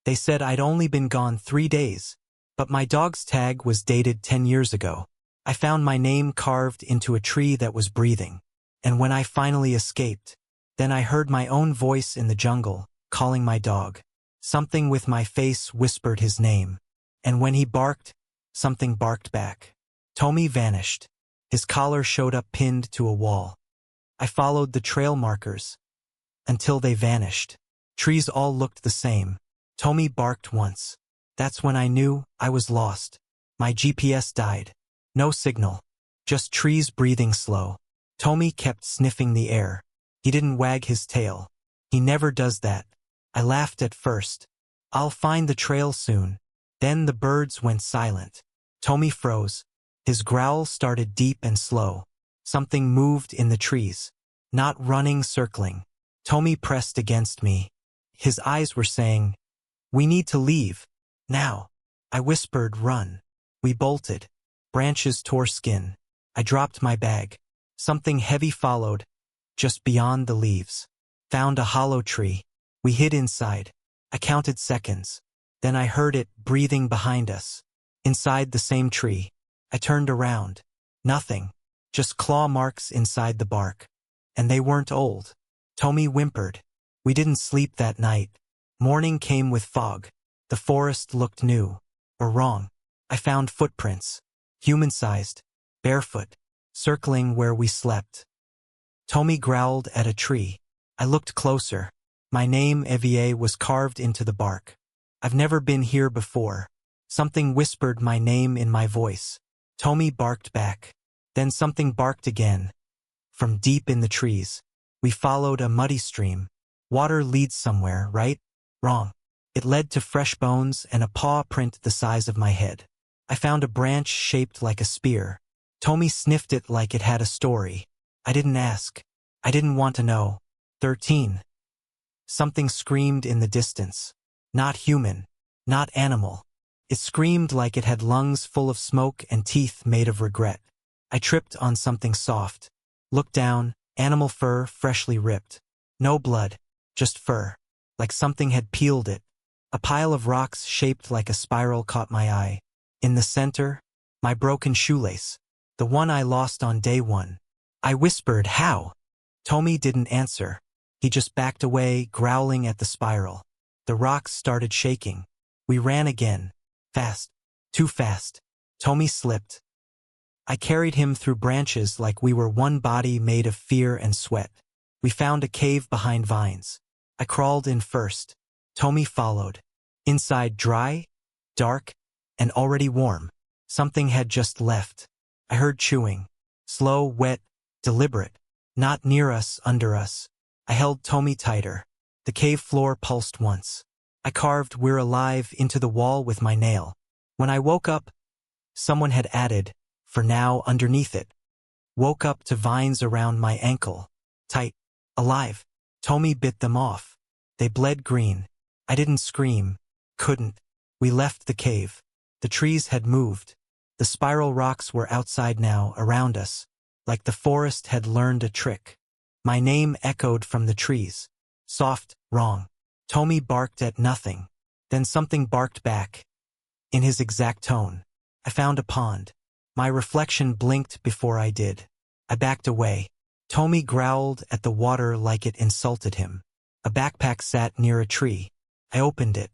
They said I'd only been gone 3 days, but my dog's tag was dated 10 years ago. I found my name carved into a tree that was breathing. And when I finally escaped, then I heard my own voice in the jungle, calling my dog. Something with my face whispered his name. And when he barked, something barked back. Tommy vanished. His collar showed up pinned to a wall. I followed the trail markers until they vanished. Trees all looked the same. Tommy barked once. That's when I knew I was lost. My GPS died. No signal. Just trees breathing slow. Tommy kept sniffing the air. He didn't wag his tail. He never does that. I laughed at first. I'll find the trail soon. Then the birds went silent. Tommy froze. His growl started deep and slow. Something moved in the trees. Not running, circling. Tommy pressed against me. His eyes were saying, "We need to leave. Now." I whispered, "Run." We bolted. Branches tore skin. I dropped my bag. Something heavy followed, just beyond the leaves. Found a hollow tree. We hid inside. I counted seconds. Then I heard it breathing behind us. Inside the same tree. I turned around. Nothing. Just claw marks inside the bark. And they weren't old. Tommy whimpered. We didn't sleep that night. Morning came with fog. The forest looked new. Or wrong. I found footprints. Human-sized. Barefoot. Circling where we slept. Tommy growled at a tree. I looked closer. My name, Evier, was carved into the bark. I've never been here before. Something whispered my name in my voice. Tommy barked back. Then something barked again. From deep in the trees. We followed a muddy stream. Water leads somewhere, right? Wrong. It led to fresh bones and a paw print the size of my head. I found a branch shaped like a spear. Tommy sniffed it like it had a story. I didn't ask. I didn't want to know. 13. Something screamed in the distance. Not human. Not animal. It screamed like it had lungs full of smoke and teeth made of regret. I tripped on something soft. Looked down, animal fur freshly ripped. No blood, just fur. Like something had peeled it. A pile of rocks shaped like a spiral caught my eye. In the center, my broken shoelace. The one I lost on day 1. I whispered, "How?" Tommy didn't answer. He just backed away, growling at the spiral. The rocks started shaking. We ran again. Fast. Too fast. Tommy slipped. I carried him through branches like we were one body made of fear and sweat. We found a cave behind vines. I crawled in first. Tommy followed. Inside dry, dark, and already warm. Something had just left. I heard chewing. Slow, wet, deliberate. Not near us, under us. I held Tommy tighter. The cave floor pulsed once. I carved "We're alive" into the wall with my nail. When I woke up, someone had added, "For now," underneath it. Woke up to vines around my ankle. Tight. Alive. Tommy bit them off. They bled green. I didn't scream. Couldn't. We left the cave. The trees had moved. The spiral rocks were outside now, around us. Like the forest had learned a trick. My name echoed from the trees. Soft, wrong. Tommy barked at nothing. Then something barked back. In his exact tone. I found a pond. My reflection blinked before I did. I backed away. Tommy growled at the water like it insulted him. A backpack sat near a tree. I opened it.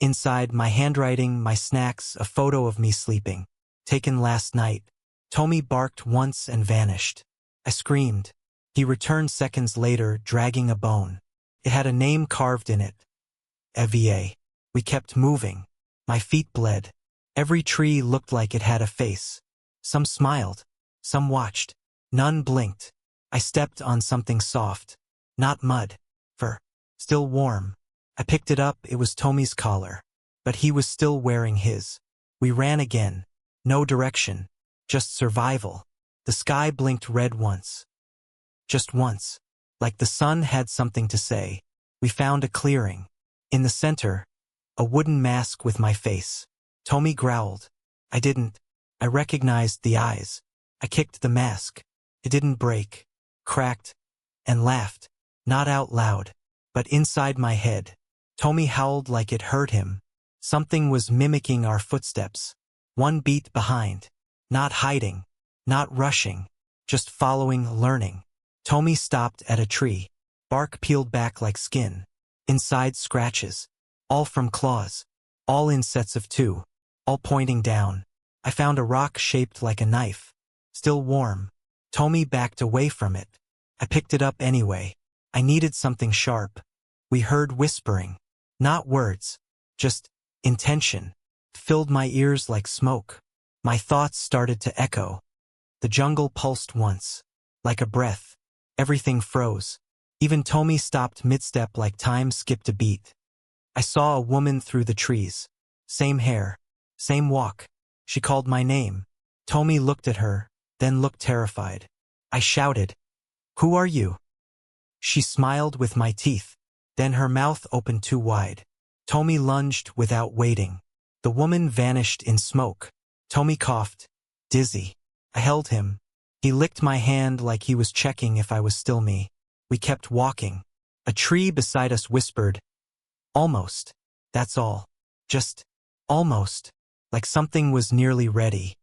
Inside, my handwriting, my snacks, a photo of me sleeping. Taken last night. Tommy barked once and vanished. I screamed. He returned seconds later, dragging a bone. It had a name carved in it. Evier. We kept moving. My feet bled. Every tree looked like it had a face. Some smiled. Some watched. None blinked. I stepped on something soft. Not mud. Fur. Still warm. I picked it up. It was Tommy's collar. But he was still wearing his. We ran again. No direction. Just survival. The sky blinked red once. Just once. Like the sun had something to say. We found a clearing. In the center, a wooden mask with my face. Tommy growled. I didn't. I recognized the eyes. I kicked the mask. It didn't break. Cracked. And laughed. Not out loud. But inside my head. Tommy howled like it hurt him. Something was mimicking our footsteps. One beat behind. Not hiding. Not rushing. Just following, learning. Tommy stopped at a tree. Bark peeled back like skin. Inside scratches. All from claws. All in sets of two. All pointing down. I found a rock shaped like a knife. Still warm. Tommy backed away from it. I picked it up anyway. I needed something sharp. We heard whispering. Not words. Just intention. It filled my ears like smoke. My thoughts started to echo. The jungle pulsed once. Like a breath. Everything froze. Even Tommy stopped mid-step like time skipped a beat. I saw a woman through the trees. Same hair. Same walk. She called my name. Tommy looked at her, then looked terrified. I shouted, "Who are you?" She smiled with my teeth. Then her mouth opened too wide. Tommy lunged without waiting. The woman vanished in smoke. Tommy coughed. Dizzy. I held him. He licked my hand like he was checking if I was still me. We kept walking. A tree beside us whispered, "Almost. That's all. Just almost." Like something was nearly ready.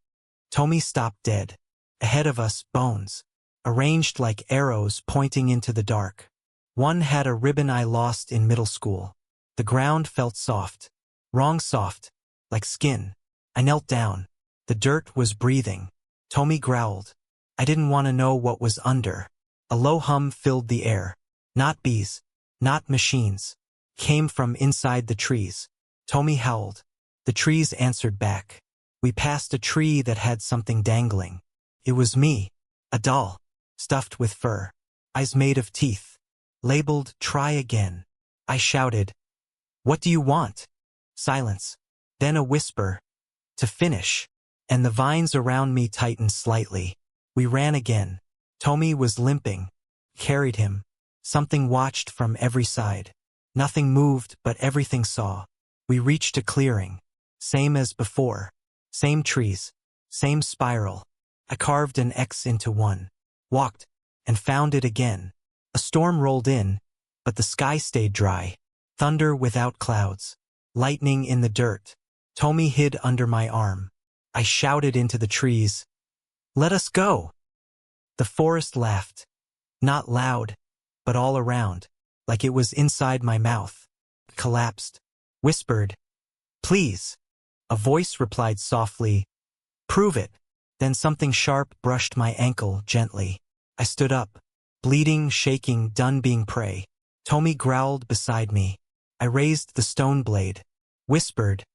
Tommy stopped dead. Ahead of us, bones. Arranged like arrows pointing into the dark. One had a ribbon I lost in middle school. The ground felt soft. Wrong soft. Like skin. I knelt down. The dirt was breathing. Tommy growled. I didn't want to know what was under. A low hum filled the air. Not bees. Not machines. Came from inside the trees. Tommy howled. The trees answered back. We passed a tree that had something dangling. It was me. A doll. Stuffed with fur. Eyes made of teeth. Labeled, "Try again." I shouted, "What do you want?" Silence. Then a whisper, "To finish." And the vines around me tightened slightly. We ran again. Tommy was limping. Carried him. Something watched from every side. Nothing moved, but everything saw. We reached a clearing. Same as before. Same trees. Same spiral. I carved an X into one. Walked. And found it again. A storm rolled in, but the sky stayed dry. Thunder without clouds. Lightning in the dirt. Tommy hid under my arm. I shouted into the trees, "Let us go!" The forest laughed. Not loud, but all around, like it was inside my mouth. Collapsed. Whispered, "Please." A voice replied softly, "Prove it." Then something sharp brushed my ankle gently. I stood up, bleeding, shaking, done being prey. Tommy growled beside me. I raised the stone blade. Whispered,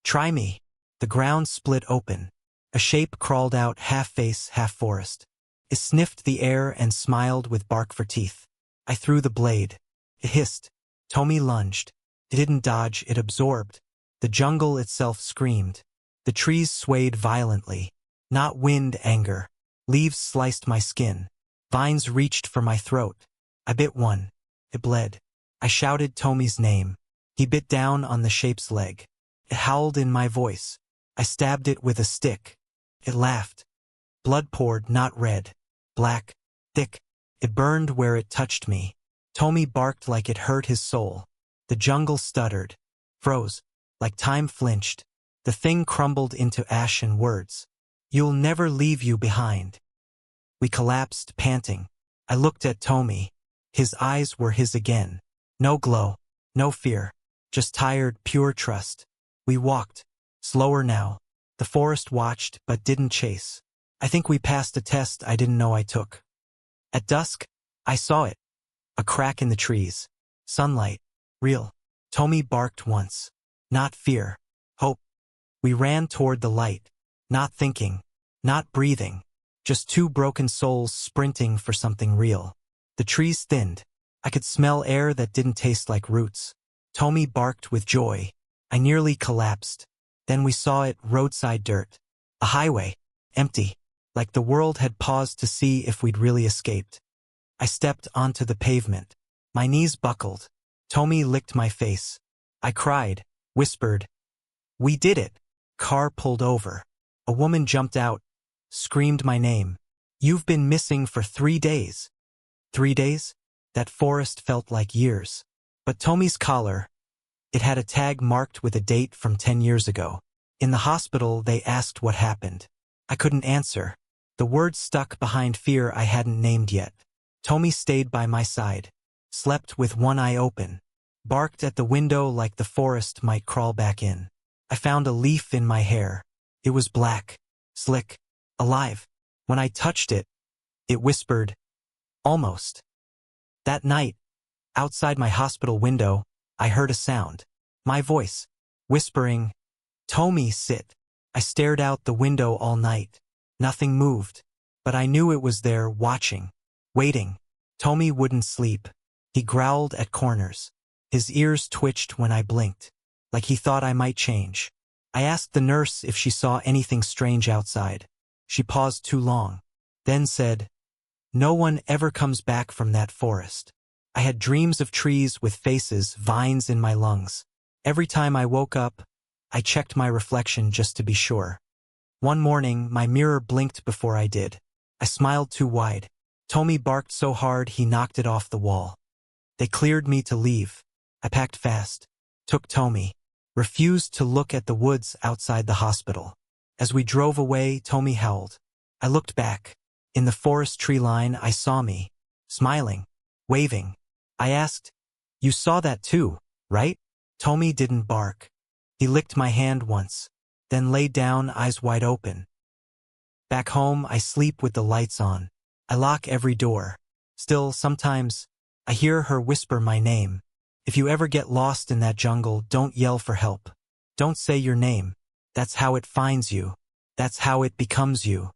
"Try me." The ground split open. A shape crawled out, half face, half forest. It sniffed the air and smiled with bark for teeth. I threw the blade. It hissed. Tommy lunged. It didn't dodge, it absorbed. The jungle itself screamed. The trees swayed violently. Not wind, anger. Leaves sliced my skin. Vines reached for my throat. I bit one. It bled. I shouted Tommy's name. He bit down on the shape's leg. It howled in my voice. I stabbed it with a stick. It laughed. Blood poured, not red. Black. Thick. It burned where it touched me. Tommy barked like it hurt his soul. The jungle stuttered. Froze. Like time flinched. The thing crumbled into ash and words. "You'll never leave you behind." We collapsed, panting. I looked at Tommy. His eyes were his again. No glow. No fear. Just tired, pure trust. We walked. Slower now. The forest watched, but didn't chase. I think we passed a test I didn't know I took. At dusk, I saw it. A crack in the trees. Sunlight. Real. Tommy barked once. Not fear. Hope. We ran toward the light. Not thinking. Not breathing. Just two broken souls sprinting for something real. The trees thinned. I could smell air that didn't taste like roots. Tommy barked with joy. I nearly collapsed. Then we saw it, roadside dirt. A highway. Empty. Like the world had paused to see if we'd really escaped. I stepped onto the pavement. My knees buckled. Tommy licked my face. I cried. Whispered, "We did it." Car pulled over. A woman jumped out. Screamed my name. "You've been missing for 3 days." 3 days? That forest felt like years. But Tommy's collar, It had a tag marked with a date from 10 years ago. In the hospital, they asked what happened. I couldn't answer. The words stuck behind fear I hadn't named yet. Tommy stayed by my side, slept with one eye open, barked at the window like the forest might crawl back in. I found a leaf in my hair. It was black, slick, alive. When I touched it, it whispered, almost. That night, outside my hospital window, I heard a sound. My voice, whispering, Tommy, sit. I stared out the window all night. Nothing moved, but I knew it was there, watching, waiting. Tommy wouldn't sleep. He growled at corners. His ears twitched when I blinked, like he thought I might change. I asked the nurse if she saw anything strange outside. She paused too long, then said, no one ever comes back from that forest. I had dreams of trees with faces, vines in my lungs. Every time I woke up, I checked my reflection just to be sure. One morning, my mirror blinked before I did. I smiled too wide. Tommy barked so hard he knocked it off the wall. They cleared me to leave. I packed fast, took Tommy, refused to look at the woods outside the hospital. As we drove away, Tommy howled. I looked back. In the forest tree line, I saw me, smiling, waving. I asked, you saw that too, right? Tommy didn't bark. He licked my hand once, then laid down, eyes wide open. Back home, I sleep with the lights on. I lock every door. Still, sometimes, I hear her whisper my name. If you ever get lost in that jungle, don't yell for help. Don't say your name. That's how it finds you. That's how it becomes you.